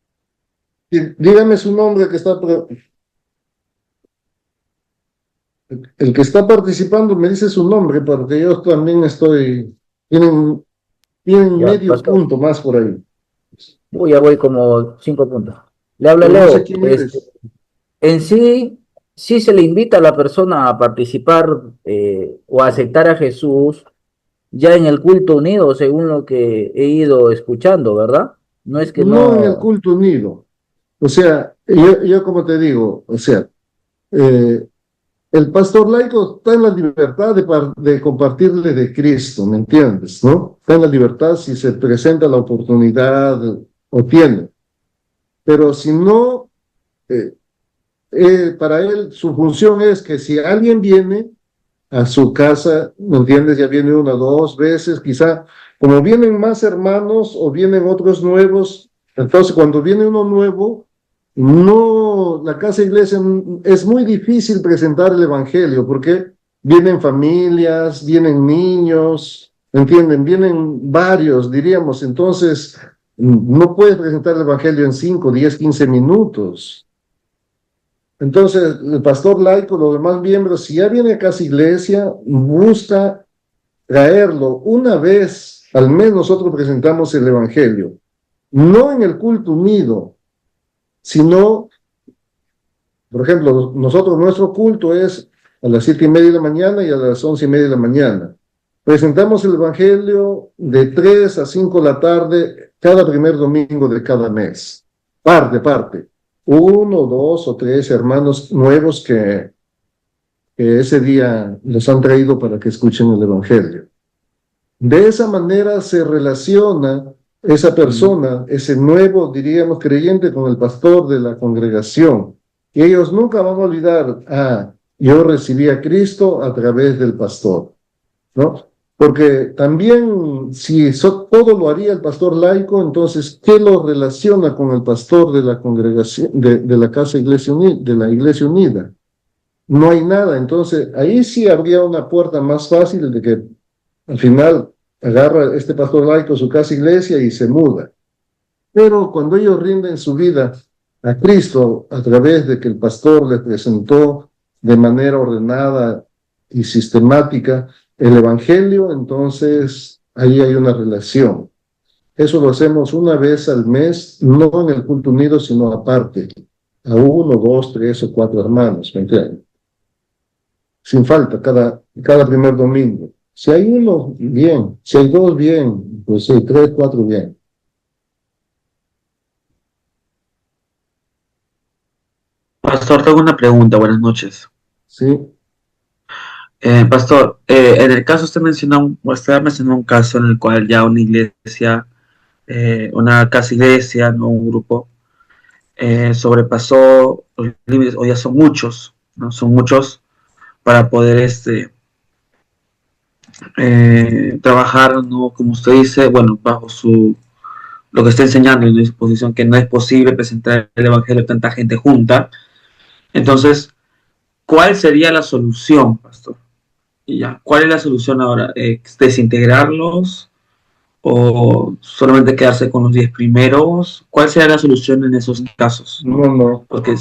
A: Dígame su nombre que está... El que está participando me dice su nombre, porque yo también estoy... Tienen
H: Ya,
A: medio
H: pastor.
A: punto más por ahí.
H: Ya voy como 5 puntos. Le habla
A: Pero no
H: Leo.
A: sé quién eres.
H: En sí se le invita a la persona a participar o a aceptar a Jesús ya en el culto unido, según lo que he ido escuchando, ¿verdad? No es que
A: No en el
H: no...
A: culto unido. O sea, yo como te digo, o sea, el pastor laico está en la libertad de compartirle de Cristo, ¿me entiendes? ¿No? Está en la libertad si se presenta la oportunidad o tiene. Pero si no, para él su función es que si alguien viene a su casa, ¿me entiendes? Ya viene una o dos veces, quizá, como vienen más hermanos o vienen otros nuevos, entonces cuando viene uno nuevo, no, la casa iglesia es muy difícil presentar el evangelio, porque vienen familias, vienen niños, ¿me entienden? Vienen varios, diríamos, entonces no puedes presentar el evangelio en 5, 10, 15 minutos. Entonces, el pastor laico, los demás miembros, si ya viene a casa iglesia, busca traerlo una vez, al menos nosotros presentamos el evangelio, no en el culto unido, sino, por ejemplo, nuestro culto es a las 7:30 de la mañana y a las 11:30 de la mañana. Presentamos el evangelio de 3 a 5 de la tarde, cada primer domingo de cada mes, parte. 1, 2 o 3 hermanos nuevos que ese día los han traído para que escuchen el evangelio. De esa manera se relaciona esa persona, ese nuevo, diríamos, creyente con el pastor de la congregación. Y ellos nunca van a olvidar, yo recibí a Cristo a través del pastor, ¿no? Porque también, si todo lo haría el pastor laico, entonces, ¿qué lo relaciona con el pastor de la congregación, de la casa iglesia unida, de la iglesia unida? No hay nada. Entonces, ahí sí habría una puerta más fácil de que al final agarra este pastor laico su casa iglesia y se muda. Pero cuando ellos rinden su vida a Cristo a través de que el pastor les presentó de manera ordenada y sistemática el evangelio, entonces ahí hay una relación. Eso lo hacemos una vez al mes, no en el culto unido, sino aparte, a 1, 2, 3 o 4 hermanos, ¿me entienden? Sin falta, cada primer domingo. Si hay uno, bien. Si hay dos, bien. Pues sí, 3, 4, bien.
L: Pastor, tengo una pregunta. Buenas noches.
A: Sí.
L: Pastor, en el caso usted mencionó un caso en el cual ya una iglesia, una casa iglesia, no un grupo, sobrepasó los límites, o ya son muchos, ¿no? Son muchos para poder trabajar, ¿no? Como usted dice, bueno, bajo lo que está enseñando en la disposición, que no es posible presentar el evangelio a tanta gente junta. Entonces, ¿cuál sería la solución, pastor? Y ya, ¿cuál es la solución ahora? ¿Desintegrarlos o solamente quedarse con los 10 primeros? ¿Cuál sería la solución en esos casos?
A: No.
L: Porque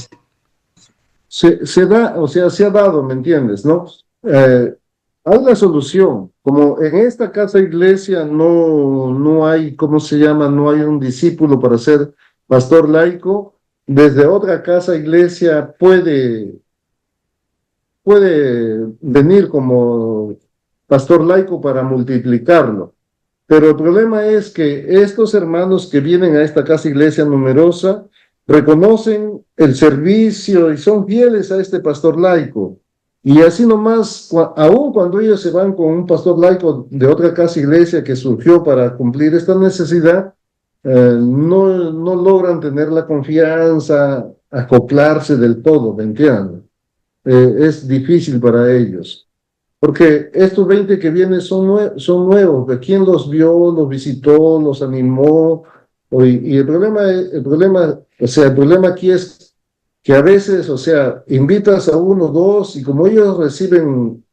A: se da, o sea, se ha dado, ¿me entiendes? ¿No? Hay la solución. Como en esta casa iglesia no hay, ¿cómo se llama? No hay un discípulo para ser pastor laico. Desde otra casa iglesia puede venir como pastor laico para multiplicarlo. Pero el problema es que estos hermanos que vienen a esta casa iglesia numerosa reconocen el servicio y son fieles a este pastor laico. Y así nomás, aun cuando ellos se van con un pastor laico de otra casa iglesia que surgió para cumplir esta necesidad, no logran tener la confianza, acoplarse del todo, ¿me entienden? Es difícil para ellos. Porque estos 20 que vienen son nuevos, de quién los vio, los visitó, los animó, y el problema aquí es que a veces, o sea, invitas a 1, 2, y como ellos reciben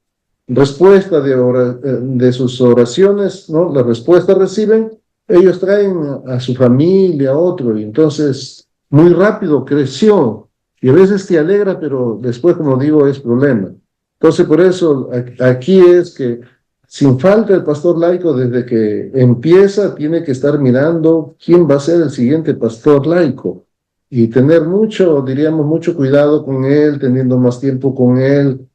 A: respuesta de sus oraciones, ¿no? La respuesta reciben, ellos traen a su familia, a otro, y entonces muy rápido creció, y a veces te alegra, pero después, como digo, es problema. Entonces, por eso, aquí es que sin falta el pastor laico, desde que empieza, tiene que estar mirando quién va a ser el siguiente pastor laico y tener mucho cuidado con él, teniendo más tiempo con él,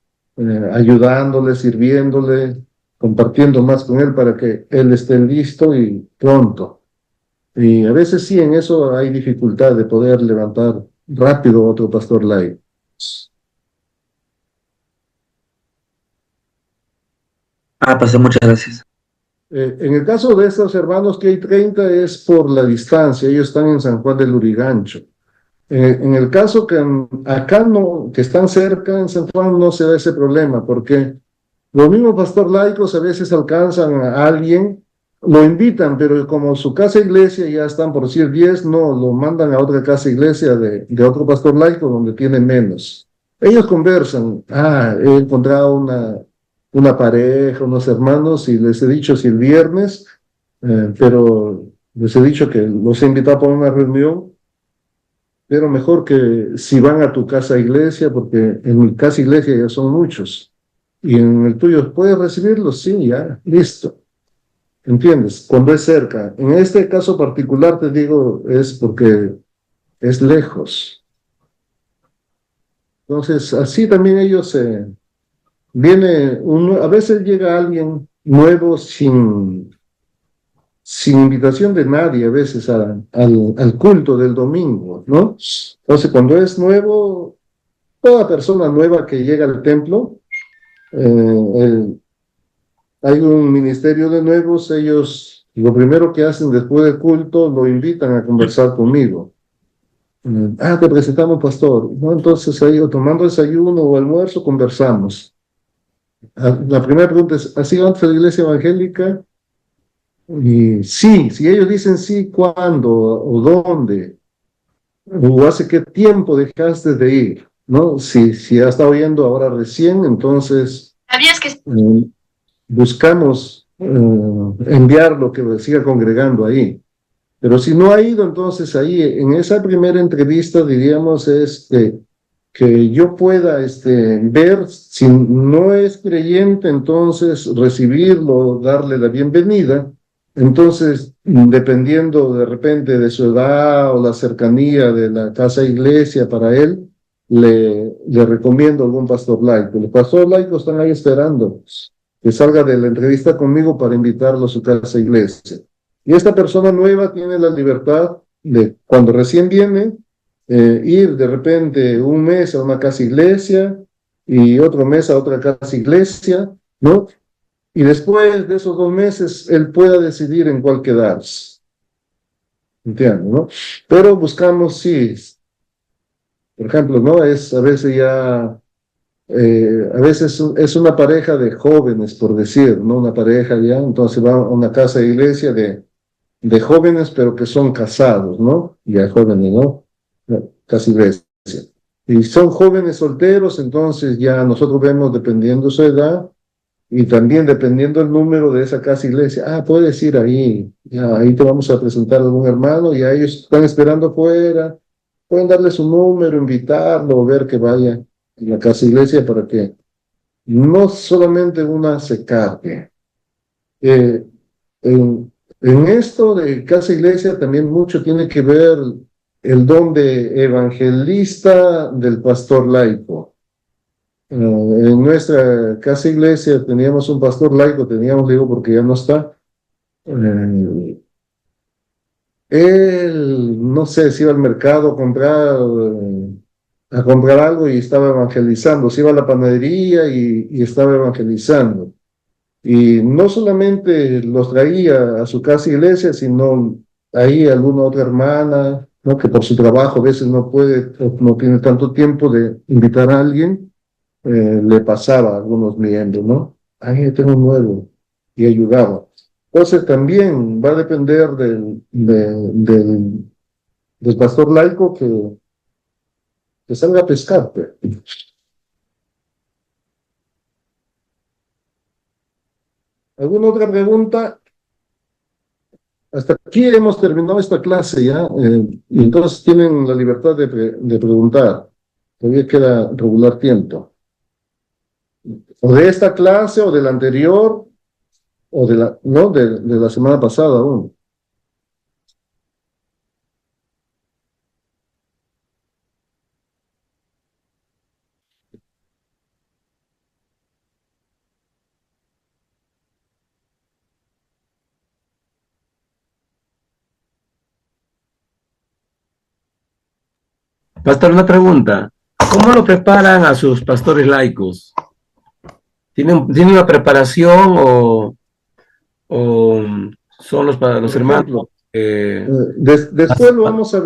A: ayudándole, sirviéndole, compartiendo más con él para que él esté listo y pronto. Y a veces sí, en eso hay dificultad de poder levantar rápido otro pastor laico.
L: Pastor, muchas gracias.
A: En el caso de estos hermanos que hay 30 es por la distancia, ellos están en San Juan del Lurigancho. En el caso que acá no, que están cerca en San Juan, no se da ese problema, porque los mismos pastor laicos a veces alcanzan a alguien, lo invitan, pero como su casa iglesia ya están por decir 10, no, lo mandan a otra casa iglesia de otro pastor laico donde tiene menos. Ellos conversan, he encontrado una pareja, unos hermanos, y les he dicho si el viernes, pero les he dicho que los he invitado para una reunión, pero mejor que si van a tu casa iglesia, porque en mi casa iglesia ya son muchos, y en el tuyo puedes recibirlos, sí, ya, listo. ¿Entiendes? Cuando es cerca. En este caso particular te digo, es porque es lejos. Entonces, así también ellos a veces llega alguien nuevo sin invitación de nadie, a veces al culto del domingo, ¿no? Entonces, cuando es nuevo, toda persona nueva que llega al templo, hay un ministerio de nuevos, ellos lo primero que hacen después del culto, lo invitan a conversar conmigo. Te presentamos, pastor. ¿No? Entonces ahí, tomando desayuno o almuerzo, conversamos. La primera pregunta es, ¿has ido antes a la iglesia evangélica? Y sí, si ellos dicen sí, ¿cuándo o dónde? ¿O hace qué tiempo dejaste de ir? ¿No? Si has estado yendo ahora recién, entonces
M: ¿Sabías que
A: buscamos enviar lo que siga congregando ahí. Pero si no ha ido, entonces ahí, en esa primera entrevista, diríamos, que yo pueda ver, si no es creyente, entonces recibirlo, darle la bienvenida. Entonces, dependiendo de repente de su edad o la cercanía de la casa iglesia para él, le recomiendo algún pastor laico. Los pastores laicos están ahí esperando que salga de la entrevista conmigo para invitarlo a su casa iglesia. Y esta persona nueva tiene la libertad de, cuando recién viene, ir de repente un mes a una casa iglesia y otro mes a otra casa iglesia, ¿no? Y después de esos 2 meses, él pueda decidir en cuál quedarse. ¿Entiendes, no? Pero buscamos, sí, por ejemplo, ¿no? A veces ya... a veces es una pareja de jóvenes, por decir, ¿no? Una pareja ya, entonces va a una casa de iglesia de jóvenes, pero que son casados, ¿no? Ya jóvenes, ¿no? Casa iglesia. Y son jóvenes solteros, entonces ya nosotros vemos dependiendo su edad y también dependiendo el número de esa casa iglesia. Puedes ir ahí, ya ahí te vamos a presentar a algún hermano, y a ellos están esperando afuera, pueden darle su número, invitarlo, o ver que vaya en la casa iglesia para que no solamente una se cargue. En esto de casa iglesia también mucho tiene que ver el don de evangelista del pastor laico. En nuestra casa iglesia teníamos un pastor laico, digo porque ya no está. Él, no sé, si iba al mercado a comprar algo y estaba evangelizando, se iba a la panadería y estaba evangelizando. Y no solamente los traía a su casa iglesia, sino ahí alguna otra hermana, ¿no? Que por su trabajo a veces no puede, no tiene tanto tiempo de invitar a alguien, le pasaba a algunos miembros, ¿no? Ahí tengo un nuevo, y ayudaba. Entonces también va a depender del pastor laico que salga a pescar. Pues. ¿Alguna otra pregunta? Hasta aquí hemos terminado esta clase ya, y entonces tienen la libertad de preguntar. Todavía queda regular tiempo. O de esta clase, o de la anterior, o de la semana pasada aún.
J: Pastor, una pregunta. ¿Cómo lo preparan a sus pastores laicos? ¿Tiene una preparación o son para los
A: Por
J: hermanos?
A: ejemplo, después lo vamos a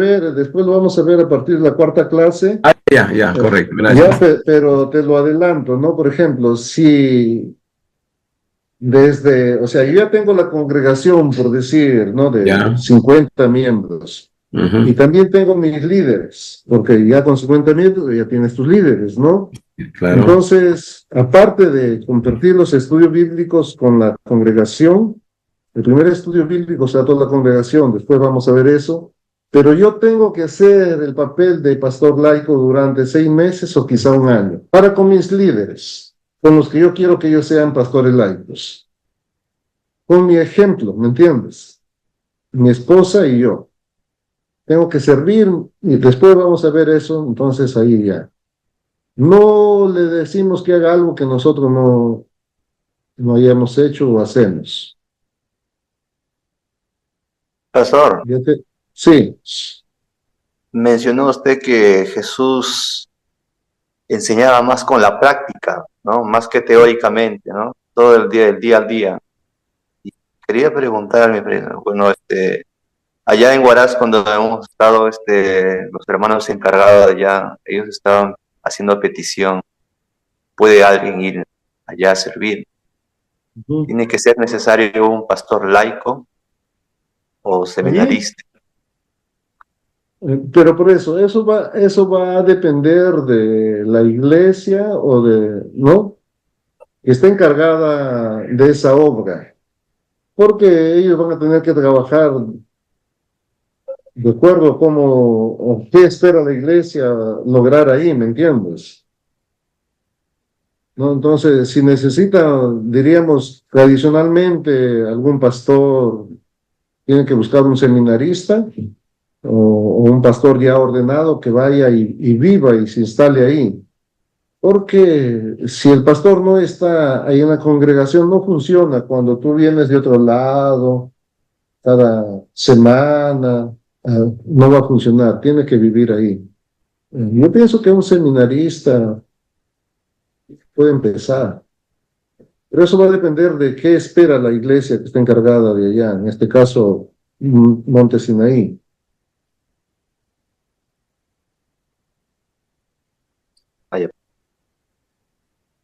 A: ver, a partir de la cuarta clase.
J: Ya, correcto, gracias.
A: Pero te lo adelanto, ¿no? Por ejemplo, si o sea, yo ya tengo la congregación, por decir, ¿no? De 50 miembros. Y también tengo mis líderes, porque ya con 50 miembros ya tienes tus líderes, ¿no?
J: Claro.
A: Entonces, aparte de compartir los estudios bíblicos con la congregación, el primer estudio bíblico será toda la congregación, después vamos a ver eso, pero yo tengo que hacer el papel de pastor laico durante 6 meses o quizá un año, para con mis líderes, con los que yo quiero que ellos sean pastores laicos. Con mi ejemplo, ¿me entiendes? Mi esposa y yo. Tengo que servir y después vamos a ver eso, entonces ahí ya. No le decimos que haga algo que nosotros no hayamos hecho o hacemos.
E: Pastor,
A: Sí.
E: mencionó usted que Jesús enseñaba más con la práctica, ¿no? Más que teóricamente, ¿no? Todo el día al día. Y quería preguntarme, bueno, allá en Huaraz, cuando hemos estado, los hermanos encargados allá, ellos estaban haciendo petición, ¿puede alguien ir allá a servir? ¿Tiene que ser necesario un pastor laico o seminarista?
A: Pero por eso va a depender de la iglesia ¿no? Que está encargada de esa obra, porque ellos van a tener que trabajar de acuerdo a cómo o qué espera la iglesia lograr ahí, ¿me entiendes? ¿No? Entonces, si necesita, diríamos, tradicionalmente algún pastor tiene que buscar un seminarista o un pastor ya ordenado que vaya y viva y se instale ahí. Porque si el pastor no está ahí en la congregación, no funciona cuando tú vienes de otro lado, cada semana, no va a funcionar, tiene que vivir ahí. Yo pienso que un seminarista puede empezar, pero eso va a depender de qué espera la iglesia que está encargada de allá, en este caso, Monte Sinaí.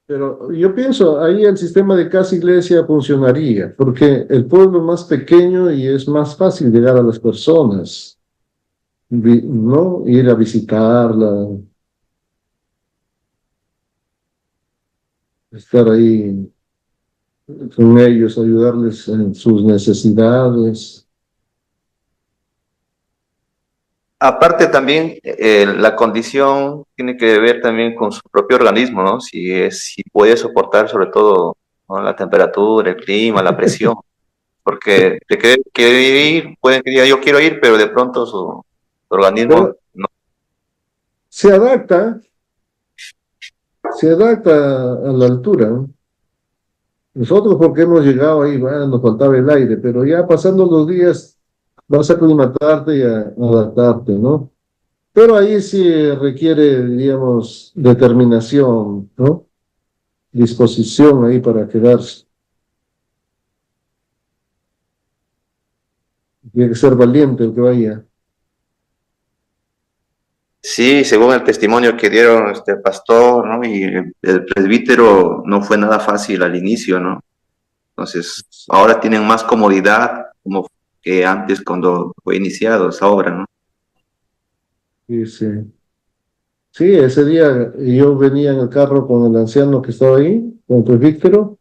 A: Pero yo pienso, ahí el sistema de casa iglesia funcionaría, porque el pueblo es más pequeño y es más fácil llegar a las personas, ¿no? Ir a visitarla, estar ahí con ellos, ayudarles en sus necesidades.
E: Aparte también, la condición tiene que ver también con su propio organismo, ¿no? Si puede soportar sobre todo, ¿no? La temperatura, el clima, la presión, porque de quiere ir, pueden que diga yo quiero ir, pero de pronto su organismo
A: Pero
E: no.
A: se adapta a la altura, ¿no? Nosotros porque hemos llegado ahí, bueno, nos faltaba el aire, pero ya pasando los días vas a aclimatarte y a adaptarte, ¿no? Pero ahí sí requiere, diríamos, determinación, ¿no? Disposición ahí para quedarse. Tiene que ser valiente el que vaya.
E: Sí, según el testimonio que dieron este pastor, ¿no? Y el presbítero no fue nada fácil al inicio, ¿no? Entonces, ahora tienen más comodidad como que antes cuando fue iniciado esa obra, ¿no?
A: Sí, sí. Sí, ese día yo venía en el carro con el anciano que estaba ahí, con el presbítero,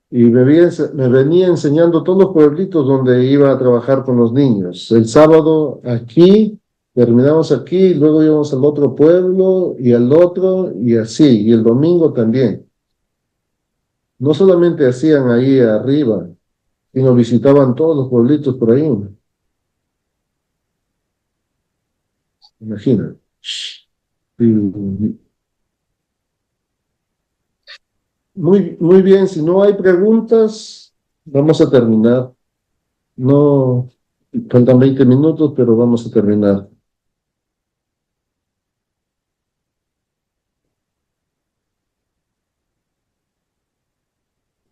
A: y me venía enseñando todos los pueblitos donde iba a trabajar con los niños. El sábado aquí, terminamos aquí, luego íbamos al otro pueblo y al otro, y así, y el domingo también. No solamente hacían ahí arriba, sino visitaban todos los pueblitos por ahí. Imagina. Muy bien, si no hay preguntas, vamos a terminar. No, faltan 20 minutos, pero vamos a terminar.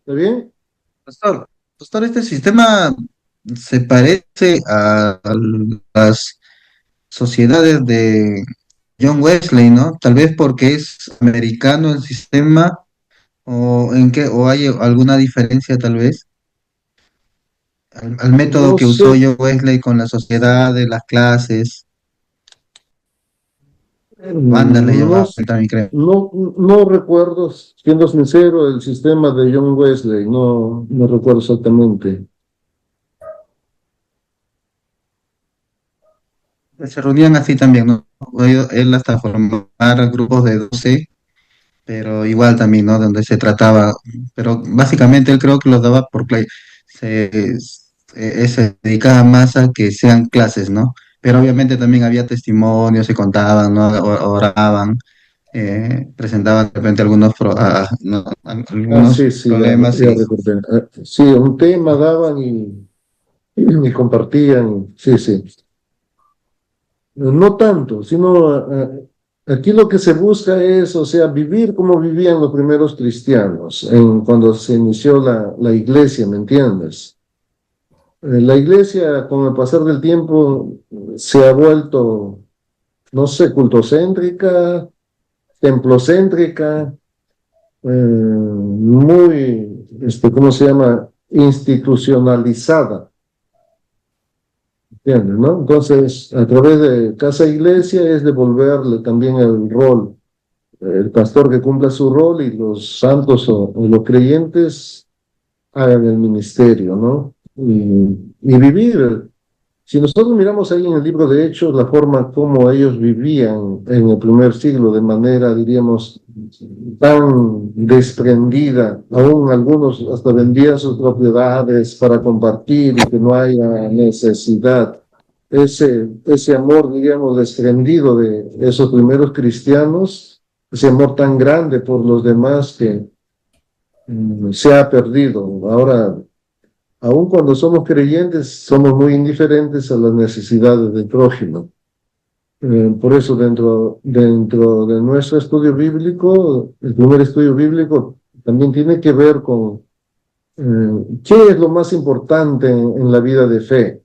A: ¿Está bien?
K: Pastor, este sistema se parece a las sociedades de John Wesley, ¿no? Tal vez porque es americano el sistema, o en qué, o hay alguna diferencia tal vez al método
A: No
K: que usó
A: sé,
K: John Wesley con la sociedad de las clases. Banda le
A: no,
K: llamaba también, creo.
A: no recuerdo, siendo sincero, el sistema de John Wesley, no recuerdo exactamente.
K: Se reunían así también, ¿no? Él hasta formar grupos de 12, pero igual también, ¿no? Donde se trataba, pero básicamente él creo que los daba por play. Se dedicaba más a que sean clases, ¿no? Pero obviamente también había testimonios, se contaban, ¿no? Oraban, presentaban de repente
A: Ah,
K: algunos
A: sí, sí,
K: problemas
A: ya
K: y
A: recordé. Sí, un tema daban y compartían, sí, sí. No tanto, sino aquí lo que se busca es, o sea, vivir como vivían los primeros cristianos cuando se inició la iglesia, ¿me entiendes? La iglesia, con el pasar del tiempo, se ha vuelto, no sé, cultocéntrica, templocéntrica, muy, ¿cómo se llama? Institucionalizada. ¿Entiendes, no? Entonces, a través de casa e iglesia es devolverle también el rol, el pastor que cumpla su rol y los santos o los creyentes hagan el ministerio, ¿no? Y vivir. Si nosotros miramos ahí en el libro de Hechos la forma como ellos vivían en el primer siglo, de manera, diríamos, tan desprendida, aún algunos hasta vendían sus propiedades para compartir y que no haya necesidad. Ese amor, diríamos, desprendido de esos primeros cristianos, ese amor tan grande por los demás que se ha perdido. Ahora, aun cuando somos creyentes, somos muy indiferentes a las necesidades del prójimo. Por eso dentro de nuestro estudio bíblico, el primer estudio bíblico también tiene que ver con qué es lo más importante en la vida de fe.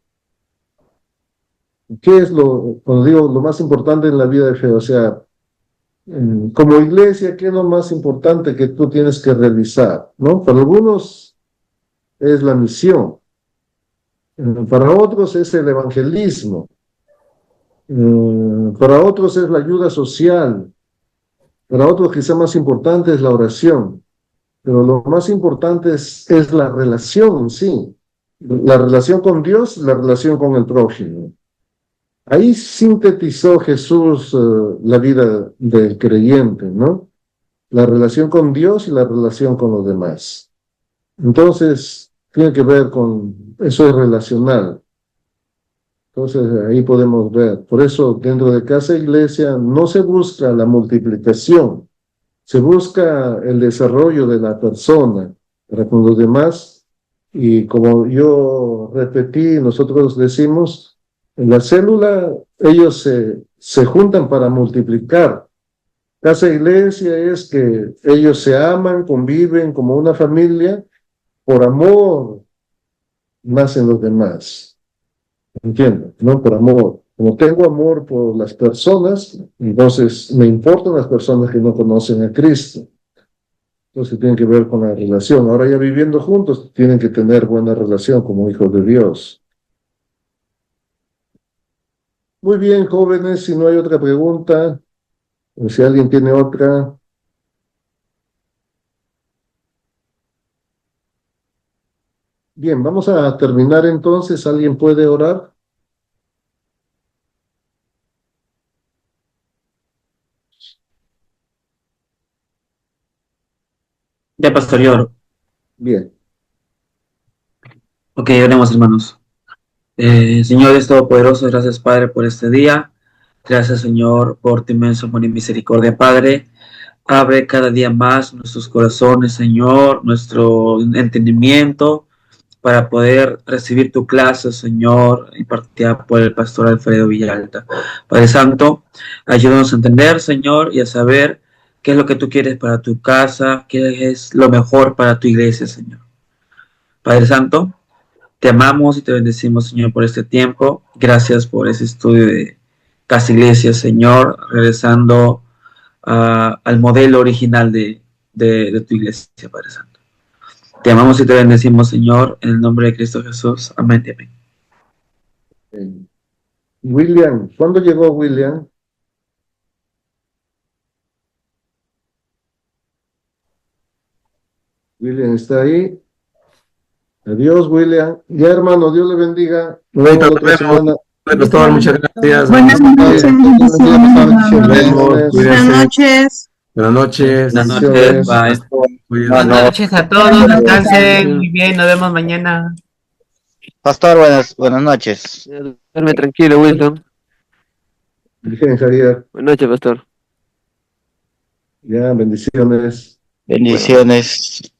A: ¿Qué es cuando digo lo más importante en la vida de fe? O sea, como iglesia, ¿qué es lo más importante que tú tienes que realizar? ¿No? Para algunos es la misión. Para otros es el evangelismo. Para otros es la ayuda social. Para otros quizá más importante es la oración. Pero lo más importante es la relación en sí. La relación con Dios, la relación con el prójimo. Ahí sintetizó Jesús la vida del creyente, ¿no? La relación con Dios y la relación con los demás. Entonces, tiene que ver con, eso es relacional. Entonces, ahí podemos ver. Por eso, dentro de casa e iglesia, no se busca la multiplicación, se busca el desarrollo de la persona para con los demás. Y como yo repetí, nosotros decimos, en la célula ellos se juntan para multiplicar. Casa e iglesia es que ellos se aman, conviven como una familia, por amor nacen los demás. ¿Entiendes? No por amor. Como tengo amor por las personas, entonces me importan las personas que no conocen a Cristo. Entonces tiene que ver con la relación. Ahora ya viviendo juntos, tienen que tener buena relación como hijos de Dios. Muy bien, jóvenes, si no hay otra pregunta, o si alguien tiene otra. Bien, vamos a terminar entonces. ¿Alguien puede orar?
L: Ya, pastor, yo oro.
A: Bien.
L: Ok, oremos, hermanos. Señor Dios Todopoderoso, gracias, Padre, por este día. Gracias, Señor, por tu inmenso amor y misericordia, Padre. Abre cada día más nuestros corazones, Señor, nuestro entendimiento, para poder recibir tu clase, Señor, impartida por el pastor Alfredo Villalta. Padre Santo, ayúdanos a entender, Señor, y a saber qué es lo que tú quieres para tu casa, qué es lo mejor para tu iglesia, Señor. Padre Santo, te amamos y te bendecimos, Señor, por este tiempo. Gracias por ese estudio de Casa Iglesia, Señor, regresando al modelo original de tu iglesia, Padre Santo. Te amamos y te bendecimos, Señor, en el nombre de Cristo Jesús. Amén y amén.
A: William, ¿cuándo llegó William? William está ahí. Adiós, William. Ya, hermano, Dios le bendiga. Nos vemos la otra semana.
J: Pastor, muchas gracias.
D: Buenas noches. Buenas noches.
J: Buenas noches.
L: Buenas noches. Bye.
C: Buenas noches a todos, descansen muy bien, nos vemos mañana.
M: Pastor, buenas noches.
I: Duerme tranquilo, Wilson.
A: Bien, Javier.
I: Buenas noches, pastor.
A: Ya, bendiciones.
M: Bendiciones.